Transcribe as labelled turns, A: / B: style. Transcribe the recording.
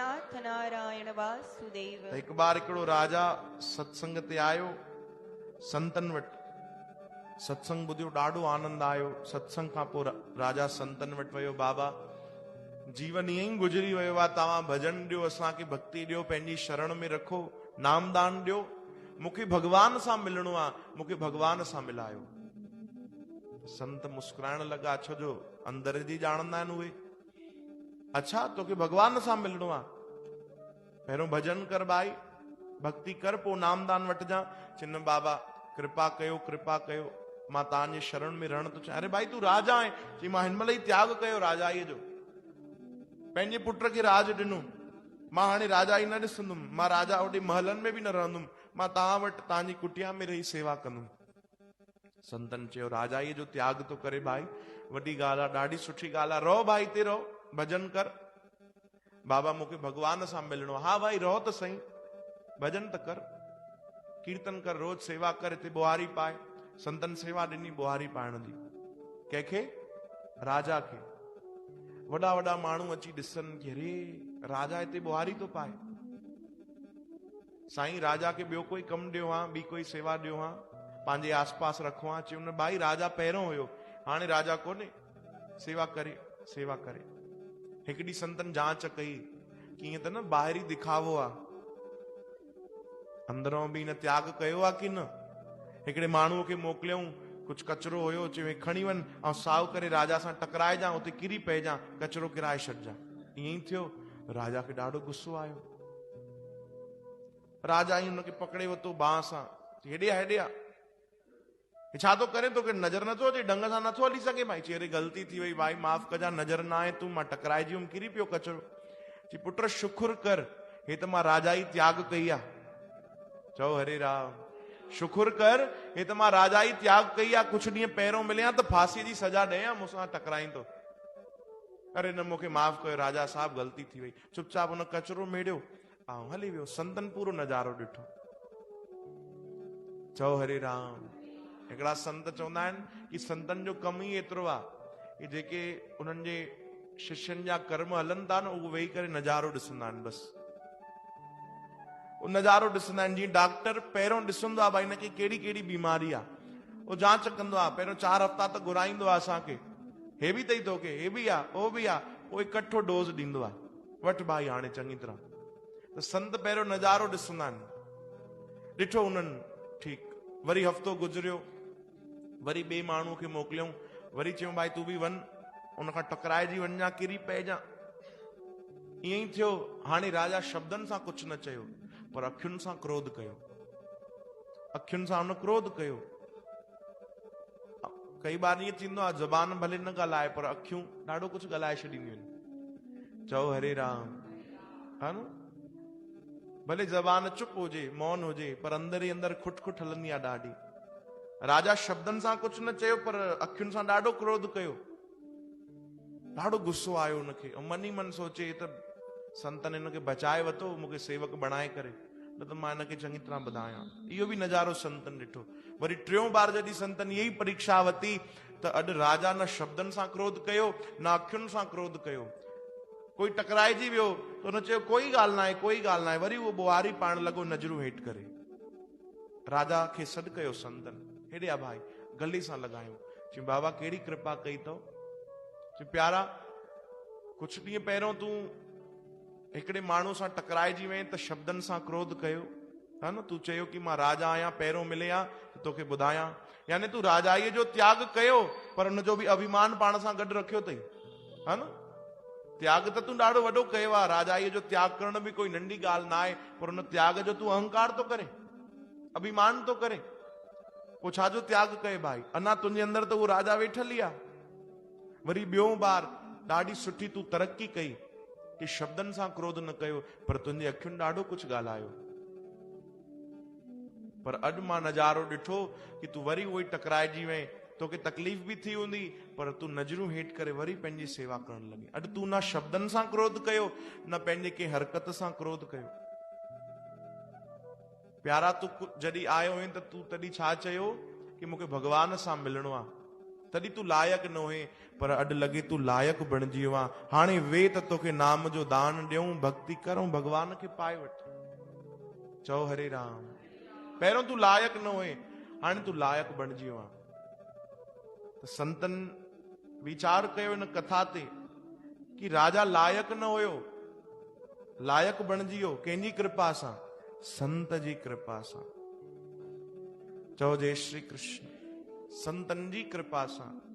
A: नाथ नारायण वासुदेव।
B: एक बार हिकिड़ो राजा सत्संग ते आयो संतन वटि। सत्संग ॿुधियो, ॾाढो आनंद आयो। सत्संग खां पोइ राजा संतन वटि वियो। बाबा, जीवन ईअं ई गुज़री वियो आहे, तव्हां भॼन ॾियो, असांखे भक्ति ॾियो, पंहिंजी शरण में रखो, नामदान ॾियो, मूंखे भगवान सां मिलणो आहे, मूंखे भगवान सां मिलायो। संत मुस्कुराइण लॻा, छो जो अंदर जी ॼाणंदा आहिनि उहे। अच्छा, तोखे भगवान सां मिलणो आहे, पहिरियों भॼन कर भाई, भक्ति कर, पोइ नामदान वठिजां। चिन बाबा कृपा कयो, कृपा कयो, मां तव्हांजे शरण में रहण थो चाहियां। अरे भाई, तूं राजा आहे। चई, मां हिन महिल ई त्याग कयो राजाईअ जो, पंहिंजे पुट खे राज ॾिनो, मां हाणे राजाई न ॾिसंदुमि, मां राजा होॾे महलनि में बि न रहंदुमि, मां तव्हां वटि तव्हांजी कुटिया में रही सेवा कंदुमि। संतन चयो, राजाईअ जो त्याग तो करे भाई, वॾी ॻाल्हि आहे, ॾाढी सुठी ॻाल्हि आहे, रहो भाई हिते रहो, भॼन कर। बाबा, मूंखे भगवान सां मिलणो आहे। हा भाई, रहो त सही, भॼन त कर, कीर्तन कर, रोज सेवा कर, हिते बुहारी पाए। संतन सेवा ॾिनी बुहारी पाइण जी। कंहिंखे? राजा खे। वॾा वॾा माण्हू अची ॾिसनि कि अरे राजा हिते बुहारी तो पाए। साईं, राजा खे ॿियो कोई कमु ॾियो हा, ॿी कोई सेवा ॾियो हा, पंहिंजे आसपास रखो हा। चयो, न भाई, राजा पहिरियों हुयो, हाणे राजा कोन्हे, सेवा करे, सेवा करे। हिकड़ी संतन जांच कई कि ईअं त न ॿाहिरी दिखावो आहे, अंदरों बि न त्याग कयो आहे कि न। हिकिड़े माण्हूअ खे मोकिलियऊं, कुछ कचरो हुयो, चयो खणी वञ ऐं साव करे राजा सां टकराइजां, उते किरी पइजां, कचरो किराए छॾिजां। ईअं ई थियो। राजा खे ॾाढो गुस्सो आयो। राजा ई हुनखे पकड़े वरितो बांह सां, हेॾे आ, हेॾे आ, छा थो करे, तोखे नज़र नथो अचे, ढंग सां नथो हली सघे भाई। चई, अरे गलती थी वई भाई, माफ़ कजां, नज़र न आहे तूं, मां टकराइजी वियुमि, किरी पियो कचरो। चई, पुट शुकुर कर, हे त मां राजाई त्याग कई आहे। चओ हरे राम। शुकुर कर, हे त मां राजाई त्याग कई आहे। कुछ ॾींहं पहिरियों मिलिया त फांसीअ जी सजा ॾियां, मूंसां टकराईंदो। अरे न, मूंखे माफ़ कयो राजा साहब, गलती थी वई। चुपचाप हुन कचरो मेड़ियो ऐं हली वियो। संतन पूरो नज़ारो ॾिठो। चओ हरे राम। हिकिड़ा संत चवंदा आहिनि कि संतन जो कमु ई एतिरो आहे कि जेके उन्हनि जे शिष्यनि जा कर्म हलनि था न, उहो वेही करे नज़ारो ॾिसंदा आहिनि। बसि नज़ारो ॾिसंदा आहिनि। जीअं डॉक्टर पहिरियों ॾिसंदो आहे भाई हिनखे कहिड़ी कहिड़ी बीमारी आहे, उहो जांच कंदो आहे, पहिरियों 4 हफ़्ता त घुराईंदो आहे असांखे, हे बि अथई तोखे, हे बि आहे, उहो बि आहे, पोइ इकठो डोज़ ॾींदो आहे, वठि भाई हाणे चङी तरह। त संत पहिरियों नज़ारो ॾिसंदा आहिनि। ॾिठो उन्हनि, ठीकु। वरी हफ़्तो गुज़रियो, वरी ॿिए माण्हूअ खे मोकिलियऊं, वरी चयूं भाई तूं बि वञ, उनखां टकराइजी वञा, किरी पइजां। ईअं ई थियो। हाणे राजा शब्दनि सां कुझु न चयो, पर अखियुनि सां क्रोध कयो। अखियुनि सां हुन क्रोध कयो। कई बार ईअं थींदो आहे, ज़बान भले न ॻाल्हाए, पर अखियूं ॾाढो कुझु ॻाल्हाए छॾींदियूं आहिनि। चओ हरे राम। हा न, भले ज़बान चुप हुजे, मौन हुजे, पर अंदर ई अंदर खुट खुट हलंदी आहे ॾाढी। राजा शब्दनि सां कुझु न चयो, पर अखियुनि सां ॾाढो क्रोध कयो। ॾाढो गुस्सो आयो हुनखे, ऐं मन ई मन सोचे, त संतन हिनखे बचाए वरितो, मूंखे सेवक बणाए करे, न त मां हिनखे चङी तरह ॿुधायां। इहो बि नज़ारो संतन ॾिठो। वरी टियों बार जॾहिं संतन इहा ई परीक्षा वरिती, त अॼु राजा न शब्दनि सां क्रोध कयो, न अखियुनि सां क्रोध कयो। कोई टकराइजी वियो त हुन चयो, कोई ॻाल्हि न आहे, कोई ॻाल्हि न आहे। वरी उहो बुहारी पाइण लॻो, नज़रूं हेठि करे। राजा खे सॾु कयो संतन, हेॾे आ भाई, गले सां लॻायो। चई, बाबा कहिड़ी कृपा कई अथव? चई, प्यारा, कुझु ॾींहं पहिरियों तूं हिकिड़े माण्हू सां टकराइजी वएं त शब्दनि सां क्रोध कयो, हा न, तूं चयो कि मां राजा आहियां, पहिरियों मिले आ त तोखे ॿुधायां। यानी तूं राजाईअ जो त्याग कयो, पर हुनजो बि अभिमान पाण सां गॾु रखियो अथई, हा न। त्याग त तूं ॾाढो वॾो कयो आहे, राजाईअ जो त्याग करण बि कोई नंढी ॻाल्हि न आहे, पर हुन त्याग जो तूं अहंकार थो करे, अभिमान थो करे। पोइ छाजो त्याग कए भाई? अञा तुंहिंजे अंदर त उहो राजा वेठल ई आहे। वरी ॿियों बार ॾाढी सुठी तूं तरक़ी कई कि शब्दनि सां क्रोध न कयो, पर तुंहिंजे अखियुनि ॾाढो कुझु ॻाल्हायो। पर अॼु मां नज़ारो ॾिठो कि तूं वरी उहो ई टकराइजी वएं, तोखे तकलीफ़ बि थी हूंदी, पर तूं नज़रूं हेठि करे वरी पंहिंजी सेवा करण लॻी। अॼु तूं न शब्दनि सां क्रोध कयो, न पंहिंजे कंहिं हरकत सां क्रोध कयो। प्यारा, तूं जॾहिं आयो आहीं त तूं तॾहिं छा चयो कि मूंखे भगवान सां मिलणो आहे। त तॾहिं तूं लायक न हुए, पर अॼु लॻे तूं लायक बणिजी वियो आहे। हाणे वे त तोखे नाम जो दान ॾियूं, भक्ति करूं, भगवान खे पाए वठ। चओ हरे राम। पहिरियों तूं लायक न हुए, हाणे तूं लायक बणिजी वियो आहे। त संतन वीचार कयो इन कथा ते कि राजा लायक न हुयो, लायक बणिजी वियो कंहिंजी कृपा सां? संत जी कृपा सां। चओ जय श्री कृष्ण। संतन जी कृपा सां